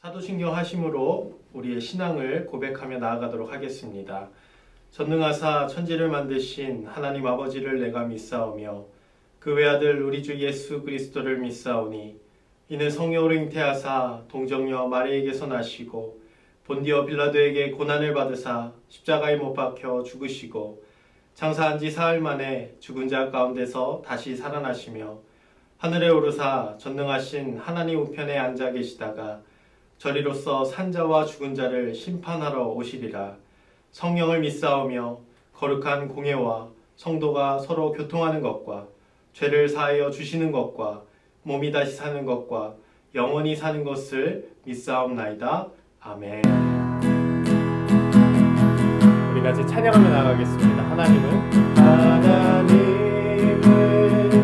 사도신경 하심으로 우리의 신앙을 고백하며 나아가도록 하겠습니다. 전능하사 천지를 만드신 하나님 아버지를 내가 믿사오며 그 외아들 우리 주 예수 그리스도를 믿사오니 이는 성령으로 잉태하사 동정녀 마리에게서 나시고 본디오 빌라도에게 고난을 받으사 십자가에 못 박혀 죽으시고 장사한 지 사흘 만에 죽은 자 가운데서 다시 살아나시며 하늘에 오르사 전능하신 하나님 우편에 앉아 계시다가 저리로서 산자와 죽은 자를 심판하러 오시리라. 성령을 믿사오며 거룩한 공예와 성도가 서로 교통하는 것과 죄를 사하여 주시는 것과 몸이 다시 사는 것과 영원히 사는 것을 믿사옵나이다. 아멘. 우리가 이제 찬양하며 나가겠습니다. 하나님은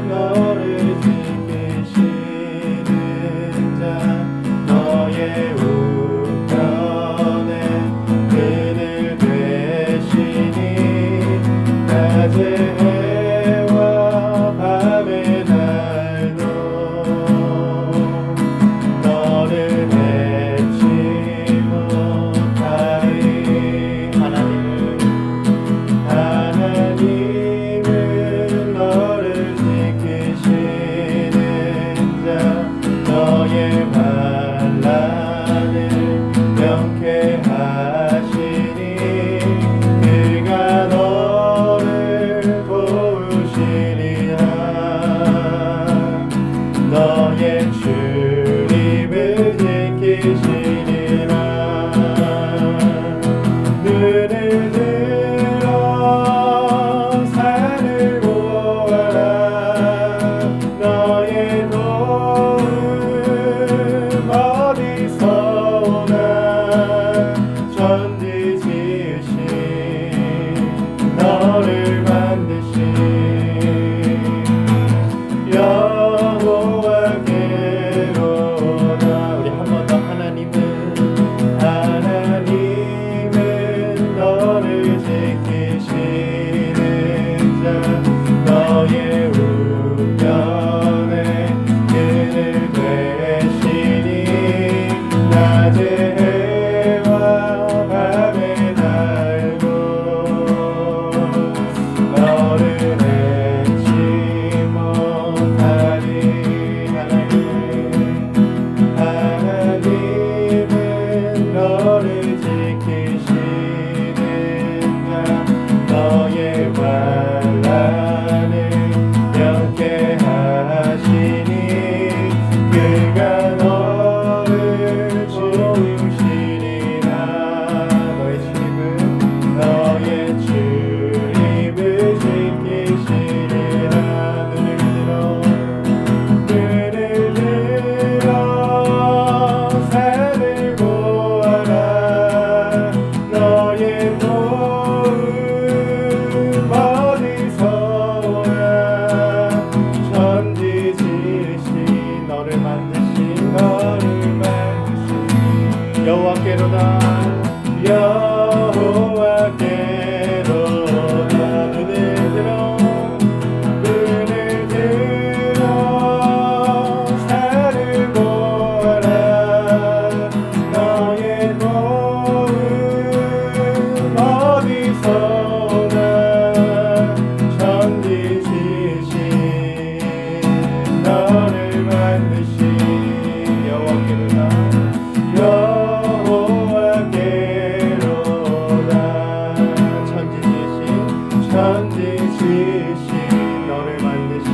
너를 지키시는 자 너의 우편에 그늘 되시니 낮에 해와 밤의 날로 너를 해치 못하리. 하나님은 너를 지키시는 자 너의 반란을 명쾌하시니 그가 너를 도우시리라. 너의 출입을 지키시리라. 눈을 들어 산을 보아라. 너의 도움 어디서 오나. 천지지으신 너를 만드신 여호와께로다. 우리 한 번 더. 하나님은 너를 지키시는 자 너의 우편에 그늘 되시니 낮에 해와 밤의 달고 너를 해치 못하리. 하나님은 너를 지키시는 자 너의 환난을 명쾌하시니 그가 너를 도우시리라. 너의 출입을 지키시리라. 눈을 들어 산을 보아라. 너의 도움 어디서 오나. 천지 지으신 너를 만드신 여호와께로다. 여호와께로다. 눈을 들어 산을 보아라. 너의 도움 어디서 오나. 천지 지으신 너를 만드신 여호와께로다. 여호와께로다. 천지 지으신 너를 만드신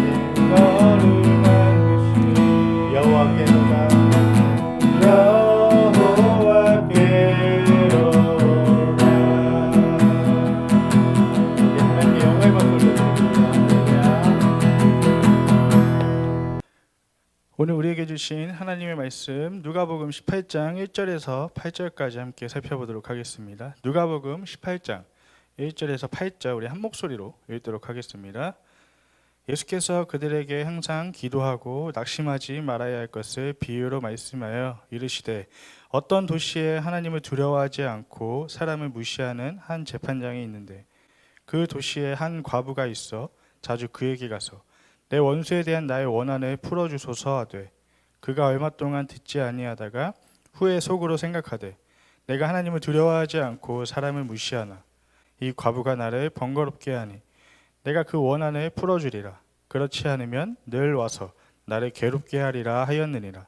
여호와께로다. 여호와께로다. 우리 하나님께 영광의 박수를 드립니다. 오늘 우리에게 주신 하나님의 말씀 누가복음 18장 1절에서 8절까지 함께 살펴보도록 하겠습니다. 누가복음 18장 1절에서 8절 우리 한 목소리로 읽도록 하겠습니다. 예수께서 그들에게 항상 기도하고 낙심하지 말아야 할 것을 비유로 말씀하여 이르시되 어떤 도시에 하나님을 두려워하지 않고 사람을 무시하는 한 재판장이 있는데 그 도시에 한 과부가 있어 자주 그에게 가서 내 원수에 대한 나의 원한을 풀어주소서 하되 그가 얼마 동안 듣지 아니하다가 후에 속으로 생각하되 내가 하나님을 두려워하지 않고 사람을 무시하나 이 과부가 나를 번거롭게 하니 내가 그 원한을 풀어주리라. 그렇지 않으면 늘 와서 나를 괴롭게 하리라 하였느니라.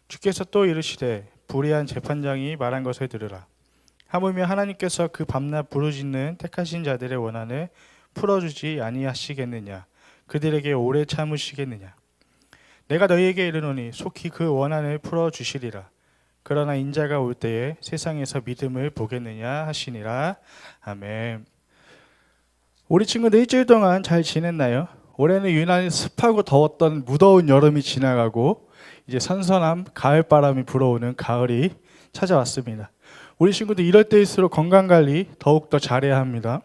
주께서 또 이르시되 불의한 재판장이 말한 것을 들으라. 하물며 하나님께서 그 밤낮 부르짖는 택하신 자들의 원한을 풀어주지 아니하시겠느냐. 그들에게 오래 참으시겠느냐. 내가 너희에게 이르노니 속히 그 원한을 풀어주시리라. 그러나 인자가 올 때에 세상에서 믿음을 보겠느냐 하시니라. 아멘. 우리 친구들 일주일 동안 잘 지냈나요? 올해는 유난히 습하고 더웠던 무더운 여름이 지나가고 이제 선선한 가을바람이 불어오는 가을이 찾아왔습니다. 우리 친구들 이럴 때일수록 건강관리 더욱더 잘해야 합니다.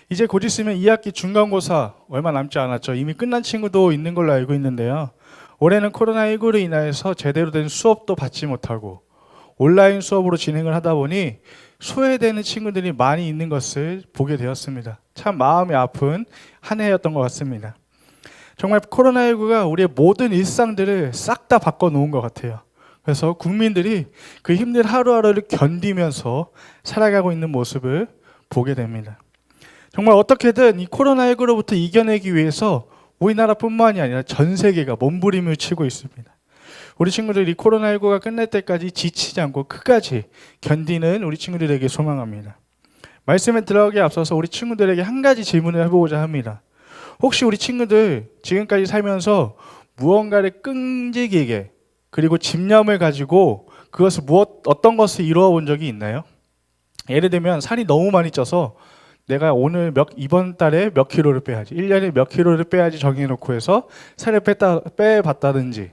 이제 곧 있으면 2학기 중간고사 얼마 남지 않았죠. 이미 끝난 친구도 있는 걸로 알고 있는데요. 올해는 코로나19로 인하여서 제대로 된 수업도 받지 못하고 온라인 수업으로 진행을 하다 보니 소외되는 친구들이 많이 있는 것을 보게 되었습니다. 참 마음이 아픈 한 해였던 것 같습니다. 정말 코로나19가 우리의 모든 일상들을 싹 다 바꿔놓은 것 같아요. 그래서 국민들이 그 힘든 하루하루를 견디면서 살아가고 있는 모습을 보게 됩니다. 정말 어떻게든 이 코로나19로부터 이겨내기 위해서 우리나라뿐만이 아니라 전 세계가 몸부림을 치고 있습니다. 우리 친구들이 코로나19가 끝날 때까지 지치지 않고 끝까지 견디는 우리 친구들에게 소망합니다. 말씀에 들어가기에 앞서서 우리 친구들에게 한 가지 질문을 해보고자 합니다. 혹시 우리 친구들 지금까지 살면서 무언가를 끈질기게 그리고 집념을 가지고 그것을 어떤 것을 이루어 본 적이 있나요? 예를 들면 살이 너무 많이 쪄서 내가 이번 달에 몇 킬로를 빼야지, 1년에 몇 킬로를 빼야지 정해놓고 해서 살을 빼봤다든지,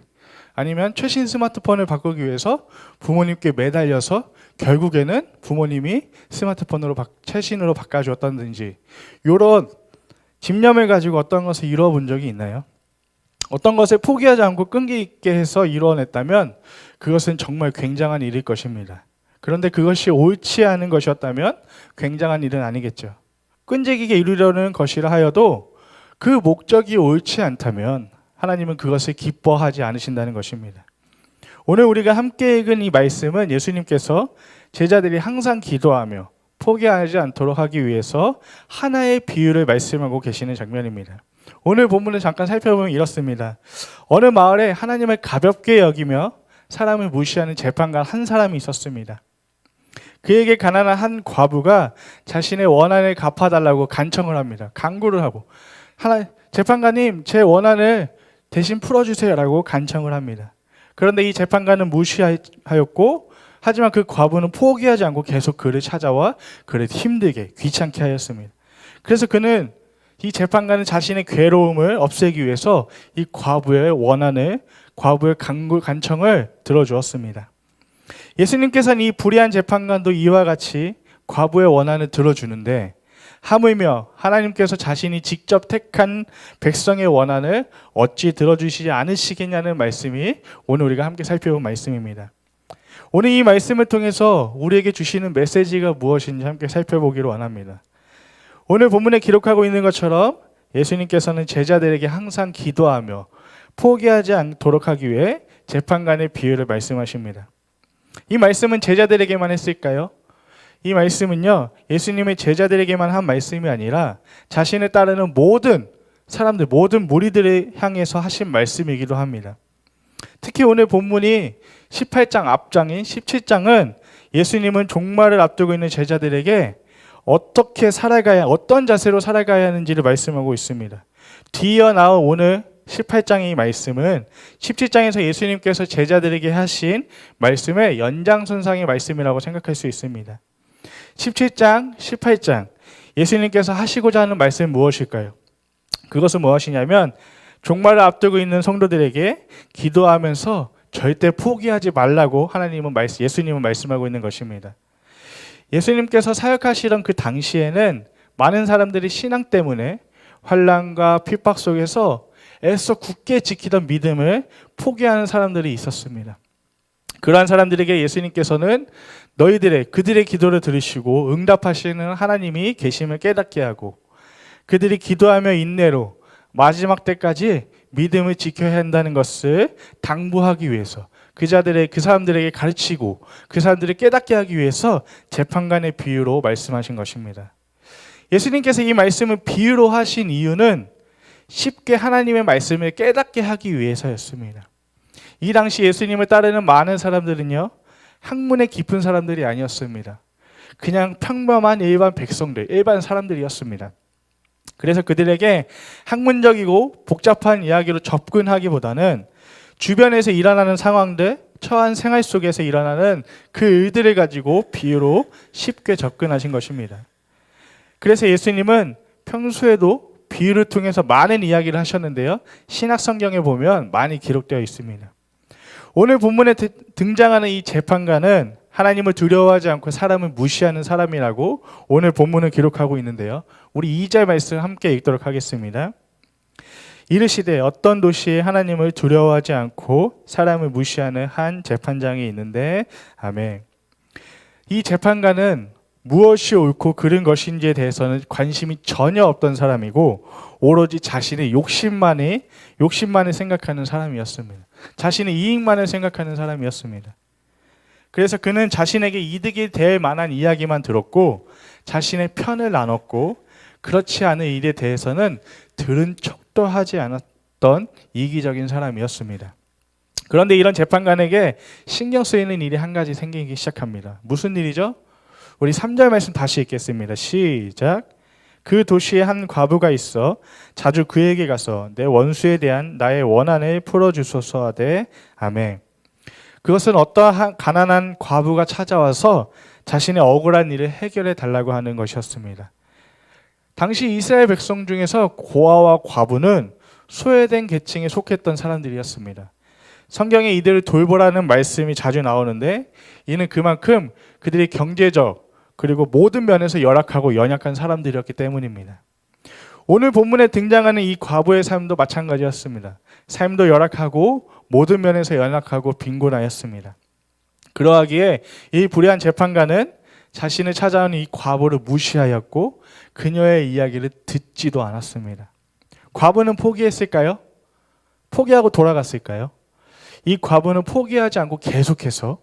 아니면 최신 스마트폰을 바꾸기 위해서 부모님께 매달려서 결국에는 부모님이 스마트폰으로 최신으로 바꿔주었다든지, 이런 집념을 가지고 어떤 것을 이루어 본 적이 있나요? 어떤 것을 포기하지 않고 끈기 있게 해서 이루어냈다면 그것은 정말 굉장한 일일 것입니다. 그런데 그것이 옳지 않은 것이었다면 굉장한 일은 아니겠죠. 끈질기게 이루려는 것이라 하여도 그 목적이 옳지 않다면 하나님은 그것을 기뻐하지 않으신다는 것입니다. 오늘 우리가 함께 읽은 이 말씀은 예수님께서 제자들이 항상 기도하며 포기하지 않도록 하기 위해서 하나의 비유를 말씀하고 계시는 장면입니다. 오늘 본문을 잠깐 살펴보면 이렇습니다. 어느 마을에 하나님을 가볍게 여기며 사람을 무시하는 재판관 한 사람이 있었습니다. 그에게 가난한 한 과부가 자신의 원한을 갚아달라고 간청을 합니다. 간구를 하고, 재판관님, 제 원한을 대신 풀어주세요라고 간청을 합니다. 그런데 이 재판관은 무시하였고, 하지만 그 과부는 포기하지 않고 계속 그를 찾아와 그를 힘들게 귀찮게 하였습니다. 그래서 이 재판관은 자신의 괴로움을 없애기 위해서 이 과부의 간청을 들어주었습니다. 예수님께서는 이 불의한 재판관도 이와 같이 과부의 원한을 들어주는데, 하물며 하나님께서 자신이 직접 택한 백성의 원한을 어찌 들어주시지 않으시겠냐는 말씀이 오늘 우리가 함께 살펴본 말씀입니다. 오늘 이 말씀을 통해서 우리에게 주시는 메시지가 무엇인지 함께 살펴보기를 원합니다. 오늘 본문에 기록하고 있는 것처럼 예수님께서는 제자들에게 항상 기도하며 포기하지 않도록 하기 위해 재판관의 비유를 말씀하십니다. 이 말씀은 제자들에게만 했을까요? 이 말씀은요, 예수님의 제자들에게만 한 말씀이 아니라 자신을 따르는 모든 사람들, 모든 무리들을 향해서 하신 말씀이기도 합니다. 특히 오늘 본문이 18장 앞장인 17장은 예수님은 종말을 앞두고 있는 제자들에게 어떤 자세로 살아가야 하는지를 말씀하고 있습니다. 뒤이어 나온 오늘 18장의 말씀은 17장에서 예수님께서 제자들에게 하신 말씀의 연장선상의 말씀이라고 생각할 수 있습니다. 17장, 18장 예수님께서 하시고자 하는 말씀은 무엇일까요? 그것은 무엇이냐면 종말을 앞두고 있는 성도들에게 기도하면서 절대 포기하지 말라고 예수님은 말씀하고 있는 것입니다. 예수님께서 사역하시던 그 당시에는 많은 사람들이 신앙 때문에 환난과 핍박 속에서 애써 굳게 지키던 믿음을 포기하는 사람들이 있었습니다. 그러한 사람들에게 예수님께서는 그들의 기도를 들으시고 응답하시는 하나님이 계심을 깨닫게 하고, 그들이 기도하며 인내로 마지막 때까지 믿음을 지켜야 한다는 것을 당부하기 위해서, 그 사람들에게 가르치고 그 사람들을 깨닫게 하기 위해서 재판관의 비유로 말씀하신 것입니다. 예수님께서 이 말씀을 비유로 하신 이유는 쉽게 하나님의 말씀을 깨닫게 하기 위해서였습니다. 이 당시 예수님을 따르는 많은 사람들은요, 학문의 깊은 사람들이 아니었습니다. 그냥 평범한 일반 백성들, 일반 사람들이었습니다. 그래서 그들에게 학문적이고 복잡한 이야기로 접근하기보다는 주변에서 일어나는 상황들, 처한 생활 속에서 일어나는 그 일들을 가지고 비유로 쉽게 접근하신 것입니다. 그래서 예수님은 평소에도 비유를 통해서 많은 이야기를 하셨는데요, 신약 성경에 보면 많이 기록되어 있습니다. 오늘 본문에 등장하는 이 재판관은 하나님을 두려워하지 않고 사람을 무시하는 사람이라고 오늘 본문을 기록하고 있는데요, 우리 2절 말씀 함께 읽도록 하겠습니다. 이르시되 어떤 도시에 하나님을 두려워하지 않고 사람을 무시하는 한 재판장이 있는데, 아멘. 이 재판관은 무엇이 옳고 그른 것인지에 대해서는 관심이 전혀 없던 사람이고 오로지 자신의 욕심만을 생각하는 사람이었습니다. 자신의 이익만을 생각하는 사람이었습니다. 그래서 그는 자신에게 이득이 될 만한 이야기만 들었고 자신의 편을 나눴고 그렇지 않은 일에 대해서는 들은 척도 하지 않았던 이기적인 사람이었습니다. 그런데 이런 재판관에게 신경 쓰이는 일이 한 가지 생기기 시작합니다. 무슨 일이죠? 우리 3절 말씀 다시 읽겠습니다. 시작. 그 도시에 한 과부가 있어 자주 그에게 가서 내 원수에 대한 나의 원한을 풀어주소서 하되, 아멘. 그것은 어떠한 가난한 과부가 찾아와서 자신의 억울한 일을 해결해 달라고 하는 것이었습니다. 당시 이스라엘 백성 중에서 고아와 과부는 소외된 계층에 속했던 사람들이었습니다. 성경에 이들을 돌보라는 말씀이 자주 나오는데 이는 그만큼 그들이 경제적 그리고 모든 면에서 열악하고 연약한 사람들이었기 때문입니다. 오늘 본문에 등장하는 이 과부의 삶도 마찬가지였습니다. 삶도 열악하고 모든 면에서 연약하고 빈곤하였습니다. 그러하기에 이 불의한 재판관은 자신을 찾아온 이 과부를 무시하였고 그녀의 이야기를 듣지도 않았습니다. 과부는 포기했을까요? 포기하고 돌아갔을까요? 이 과부는 포기하지 않고 계속해서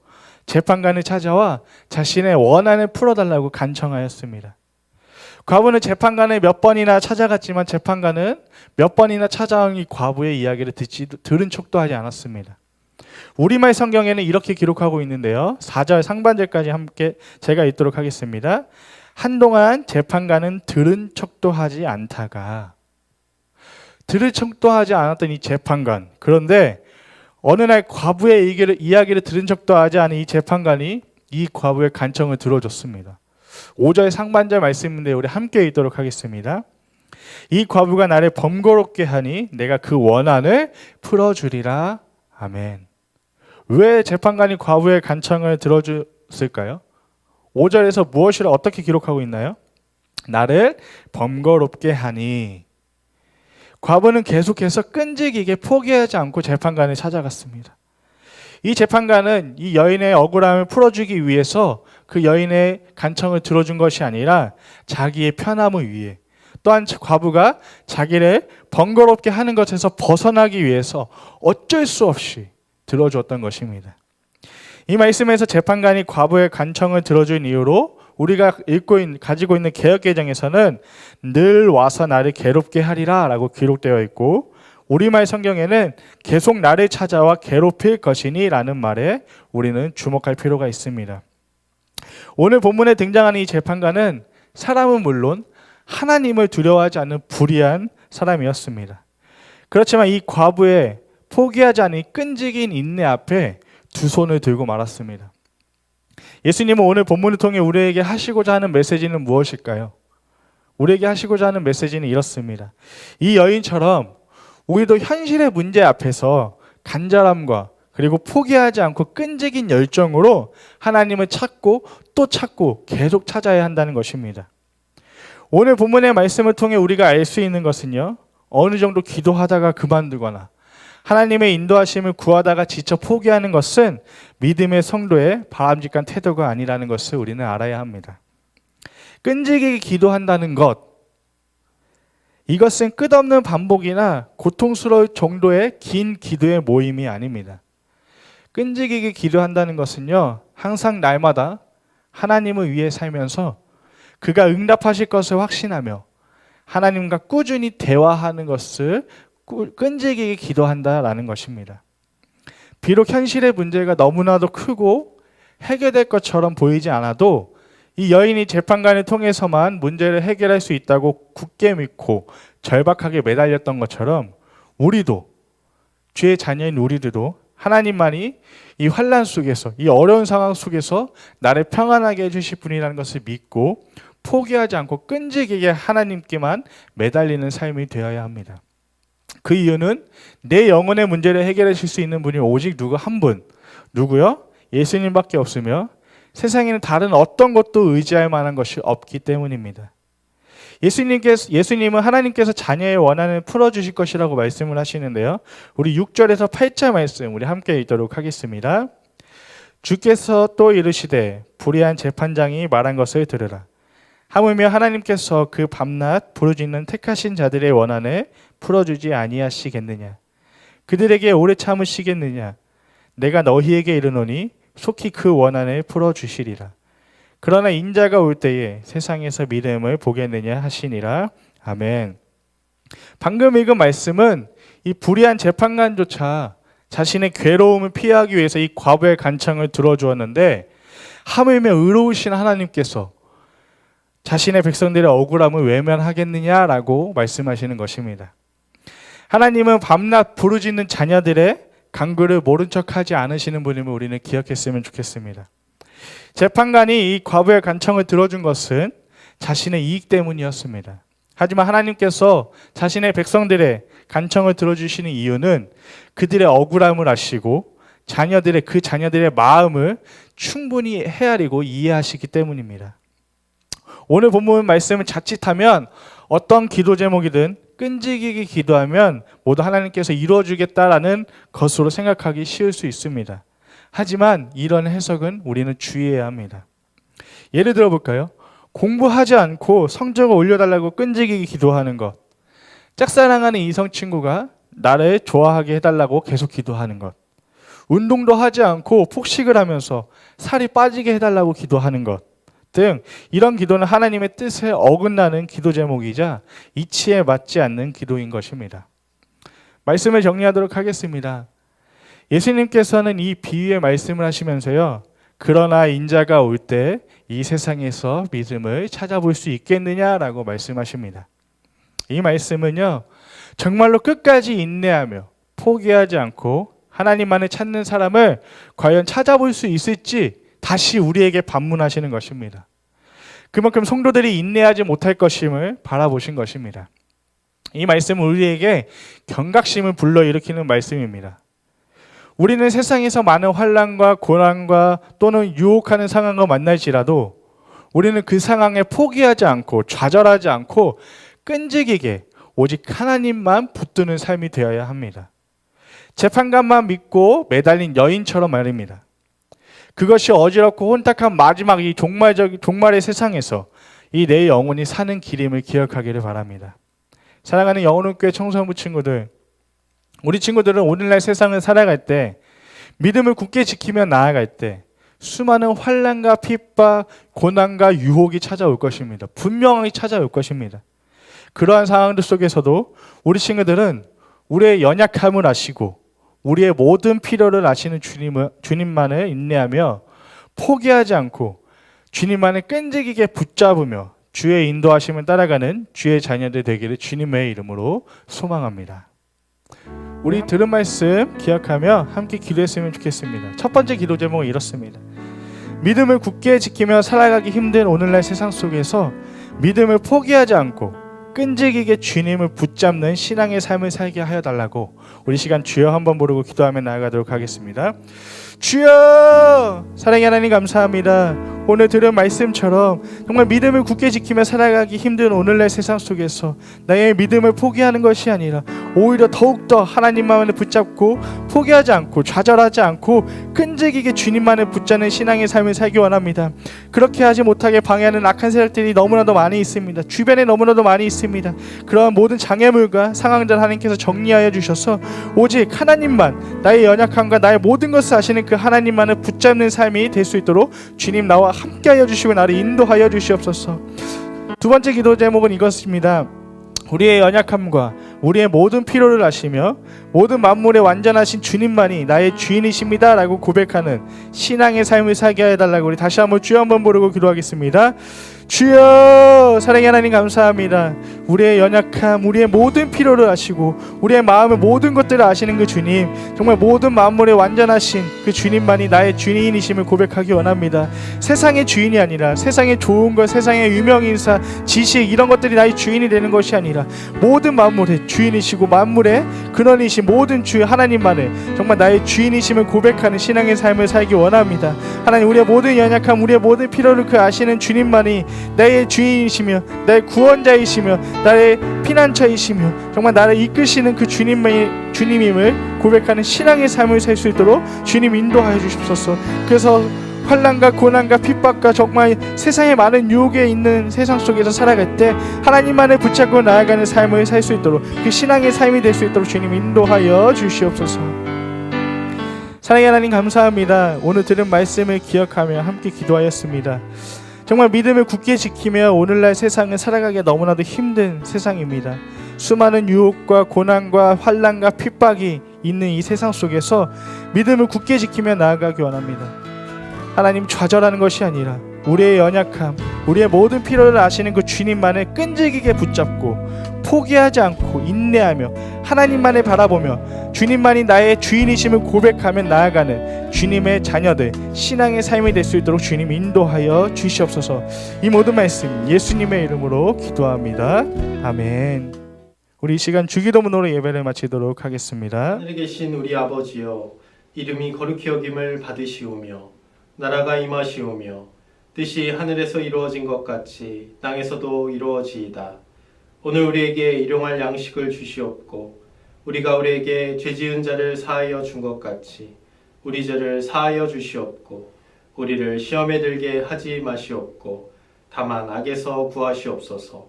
재판관을 찾아와 자신의 원한을 풀어달라고 간청하였습니다. 과부는 재판관을 몇 번이나 찾아갔지만 재판관은 몇 번이나 찾아온 이 과부의 이야기를 들은 척도 하지 않았습니다. 우리말 성경에는 이렇게 기록하고 있는데요, 4절 상반절까지 함께 제가 읽도록 하겠습니다. 한동안 재판관은 들은 척도 하지 않다가, 들은 척도 하지 않았던 이 재판관, 그런데 어느 날 과부의 이야기를 들은 척도 하지 않은 이 재판관이 이 과부의 간청을 들어줬습니다. 5절 상반절 말씀인데 우리 함께 읽도록 하겠습니다. 이 과부가 나를 번거롭게 하니 내가 그 원한을 풀어주리라. 아멘. 왜 재판관이 과부의 간청을 들어줬을까요? 5절에서 무엇을 어떻게 기록하고 있나요? 나를 번거롭게 하니. 과부는 계속해서 끈질기게 포기하지 않고 재판관을 찾아갔습니다. 이 재판관은 이 여인의 억울함을 풀어주기 위해서 그 여인의 간청을 들어준 것이 아니라 자기의 편함을 위해, 또한 과부가 자기를 번거롭게 하는 것에서 벗어나기 위해서 어쩔 수 없이 들어주었던 것입니다. 이 말씀에서 재판관이 과부의 간청을 들어준 이유로 우리가 가지고 있는 개역개정에서는 늘 와서 나를 괴롭게 하리라 라고 기록되어 있고, 우리말 성경에는 계속 나를 찾아와 괴롭힐 것이니 라는 말에 우리는 주목할 필요가 있습니다. 오늘 본문에 등장하는 이 재판관은 사람은 물론 하나님을 두려워하지 않는 불의한 사람이었습니다. 그렇지만 이 과부의 포기하지 않은 끈질긴 인내 앞에 두 손을 들고 말았습니다. 예수님은 오늘 본문을 통해 우리에게 하시고자 하는 메시지는 무엇일까요? 우리에게 하시고자 하는 메시지는 이렇습니다. 이 여인처럼 우리도 현실의 문제 앞에서 간절함과 그리고 포기하지 않고 끈질긴 열정으로 하나님을 찾고 또 찾고 계속 찾아야 한다는 것입니다. 오늘 본문의 말씀을 통해 우리가 알 수 있는 것은요, 어느 정도 기도하다가 그만두거나 하나님의 인도하심을 구하다가 지쳐 포기하는 것은 믿음의 성도의 바람직한 태도가 아니라는 것을 우리는 알아야 합니다. 끈질기게 기도한다는 것, 이것은 끝없는 반복이나 고통스러울 정도의 긴 기도의 모임이 아닙니다. 끈질기게 기도한다는 것은요, 항상 날마다 하나님을 위해 살면서 그가 응답하실 것을 확신하며 하나님과 꾸준히 대화하는 것을 끈질기게 기도한다라는 것입니다. 비록 현실의 문제가 너무나도 크고 해결될 것처럼 보이지 않아도 이 여인이 재판관을 통해서만 문제를 해결할 수 있다고 굳게 믿고 절박하게 매달렸던 것처럼 우리도, 주의 자녀인 우리들도 하나님만이 이 환난 속에서, 이 어려운 상황 속에서 나를 평안하게 해주실 분이라는 것을 믿고 포기하지 않고 끈질기게 하나님께만 매달리는 삶이 되어야 합니다. 그 이유는 내 영혼의 문제를 해결해 줄 수 있는 분이 오직 누구 한 분, 누구요? 예수님밖에 없으며 세상에는 다른 어떤 것도 의지할 만한 것이 없기 때문입니다. 예수님은 하나님께서 자녀의 원한을 풀어주실 것이라고 말씀을 하시는데요. 우리 6절에서 8절 말씀 우리 함께 읽도록 하겠습니다. 주께서 또 이르시되 불의한 재판장이 말한 것을 들으라. 하물며 하나님께서 그 밤낮 부르짖는 택하신 자들의 원한을 풀어주지 아니하시겠느냐. 그들에게 오래 참으시겠느냐. 내가 너희에게 이르노니 속히 그 원한을 풀어주시리라. 그러나 인자가 올 때에 세상에서 믿음을 보겠느냐 하시니라. 아멘. 방금 읽은 말씀은 이 불의한 재판관조차 자신의 괴로움을 피하기 위해서 이 과부의 간청을 들어주었는데 하물며 의로우신 하나님께서 자신의 백성들의 억울함을 외면하겠느냐라고 말씀하시는 것입니다. 하나님은 밤낮 부르짖는 자녀들의 간구를 모른 척하지 않으시는 분임을 우리는 기억했으면 좋겠습니다. 재판관이 이 과부의 간청을 들어준 것은 자신의 이익 때문이었습니다. 하지만 하나님께서 자신의 백성들의 간청을 들어주시는 이유는 그들의 억울함을 아시고 그 자녀들의 마음을 충분히 헤아리고 이해하시기 때문입니다. 오늘 본문 말씀을 자칫하면 어떤 기도 제목이든 끈질기게 기도하면 모두 하나님께서 이루어주겠다라는 것으로 생각하기 쉬울 수 있습니다. 하지만 이런 해석은 우리는 주의해야 합니다. 예를 들어 볼까요? 공부하지 않고 성적을 올려달라고 끈질기게 기도하는 것, 짝사랑하는 이성 친구가 나를 좋아하게 해달라고 계속 기도하는 것, 운동도 하지 않고 폭식을 하면서 살이 빠지게 해달라고 기도하는 것 등 이런 기도는 하나님의 뜻에 어긋나는 기도 제목이자 이치에 맞지 않는 기도인 것입니다. 말씀을 정리하도록 하겠습니다. 예수님께서는 이 비유의 말씀을 하시면서요, 그러나 인자가 올 때 이 세상에서 믿음을 찾아볼 수 있겠느냐라고 말씀하십니다. 이 말씀은요, 정말로 끝까지 인내하며 포기하지 않고 하나님만을 찾는 사람을 과연 찾아볼 수 있을지 다시 우리에게 반문하시는 것입니다. 그만큼 성도들이 인내하지 못할 것임을 바라보신 것입니다. 이 말씀은 우리에게 경각심을 불러일으키는 말씀입니다. 우리는 세상에서 많은 환난과 고난과 또는 유혹하는 상황과 만날지라도 우리는 그 상황에 포기하지 않고 좌절하지 않고 끈질기게 오직 하나님만 붙드는 삶이 되어야 합니다. 재판관만 믿고 매달린 여인처럼 말입니다. 그것이 어지럽고 혼탁한 마지막 이 종말의 세상에서 이 내 영혼이 사는 길임을 기억하기를 바랍니다. 사랑하는 영혼교회 청소년부 친구들, 우리 친구들은 오늘날 세상을 살아갈 때 믿음을 굳게 지키며 나아갈 때 수많은 환난과 핍박, 고난과 유혹이 찾아올 것입니다. 분명히 찾아올 것입니다. 그러한 상황들 속에서도 우리 친구들은 우리의 연약함을 아시고 우리의 모든 필요를 아시는 주님만을 인내하며 포기하지 않고 주님만을 끈질기게 붙잡으며 주의 인도하심을 따라가는 주의 자녀들 되기를 주님의 이름으로 소망합니다. 우리 들은 말씀 기억하며 함께 기도했으면 좋겠습니다. 첫 번째 기도 제목은 이렇습니다. 믿음을 굳게 지키며 살아가기 힘든 오늘날 세상 속에서 믿음을 포기하지 않고 끈질기게 주님을 붙잡는 신앙의 삶을 살게 하여 달라고 우리 시간 주여 한번 부르고 기도하며 나아가도록 하겠습니다. 주여! 사랑의 하나님 감사합니다. 오늘 들은 말씀처럼 정말 믿음을 굳게 지키며 살아가기 힘든 오늘날 세상 속에서 나의 믿음을 포기하는 것이 아니라 오히려 더욱더 하나님만을 붙잡고 포기하지 않고 좌절하지 않고 끈질기게 주님만을 붙잡는 신앙의 삶을 살기 원합니다. 그렇게 하지 못하게 방해하는 악한 세력들이 너무나도 많이 있습니다. 주변에 너무나도 많이 있습니다. 그러한 모든 장애물과 상황들 하나님께서 정리하여 주셔서 오직 하나님만, 나의 연약함과 나의 모든 것을 아시는 그 하나님만을 붙잡는 삶이 될 수 있도록 주님 나와 함께하여 주시고 나를 인도하여 주시옵소서. 두 번째 기도 제목은 이것입니다. 우리의 연약함과 우리의 모든 필요를 아시며 모든 만물의 완전하신 주님만이 나의 주인이십니다 라고 고백하는 신앙의 삶을 살게 해달라고 우리 다시 한번 주여 한번 부르고 기도하겠습니다. 주여, 사랑의 하나님 감사합니다. 우리의 연약함, 우리의 모든 필요를 아시고 우리의 마음의 모든 것들을 아시는 그 주님, 정말 모든 만물의 완전하신 그 주님만이 나의 주인이심을 고백하기 원합니다. 세상의 주인이 아니라 세상의 좋은 것, 세상의 유명인사, 지식 이런 것들이 나의 주인이 되는 것이 아니라 모든 만물의 주인이시고 만물의 근원이신 모든 주 하나님만을 정말 나의 주인이심을 고백하는 신앙의 삶을 살기 원합니다. 하나님, 우리의 모든 연약함, 우리의 모든 필요를 그 아시는 주님만이 나의 주인이시며 나의 구원자이시며 나의 피난처이시며 정말 나를 이끄시는 그 주님임을 고백하는 신앙의 삶을 살 수 있도록 주님 인도하여 주십소서. 그래서 환난과 고난과 핍박과 정말 세상에 많은 유혹에 있는 세상 속에서 살아갈 때 하나님만을 붙잡고 나아가는 삶을 살 수 있도록 그 신앙의 삶이 될 수 있도록 주님 인도하여 주시옵소서. 사랑의 하나님 감사합니다. 오늘 들은 말씀을 기억하며 함께 기도하였습니다. 정말 믿음을 굳게 지키며 오늘날 세상을 살아가기 너무나도 힘든 세상입니다. 수많은 유혹과 고난과 환난과 핍박이 있는 이 세상 속에서 믿음을 굳게 지키며 나아가기 원합니다. 하나님, 좌절하는 것이 아니라 우리의 연약함, 우리의 모든 필요를 아시는 그 주님만을 끈질기게 붙잡고 포기하지 않고 인내하며 하나님만을 바라보며 주님만이 나의 주인이심을 고백하며 나아가는 주님의 자녀들, 신앙의 삶이 될 수 있도록 주님 인도하여 주시옵소서. 이 모든 말씀 예수님의 이름으로 기도합니다. 아멘. 우리 이 시간 주기도문으로 예배를 마치도록 하겠습니다. 하늘에 계신 우리 아버지여, 이름이 거룩히 여김을 받으시오며 나라가 임하시오며 뜻이 하늘에서 이루어진 것 같이 땅에서도 이루어지이다. 오늘 우리에게 일용할 양식을 주시옵고 우리가 우리에게 죄지은 자를 사하여 준 것 같이 우리 죄를 사하여 주시옵고 우리를 시험에 들게 하지 마시옵고 다만 악에서 구하시옵소서.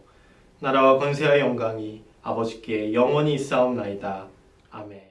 나라와 권세와 영광이 아버지께 영원히 있사옵나이다. 아멘.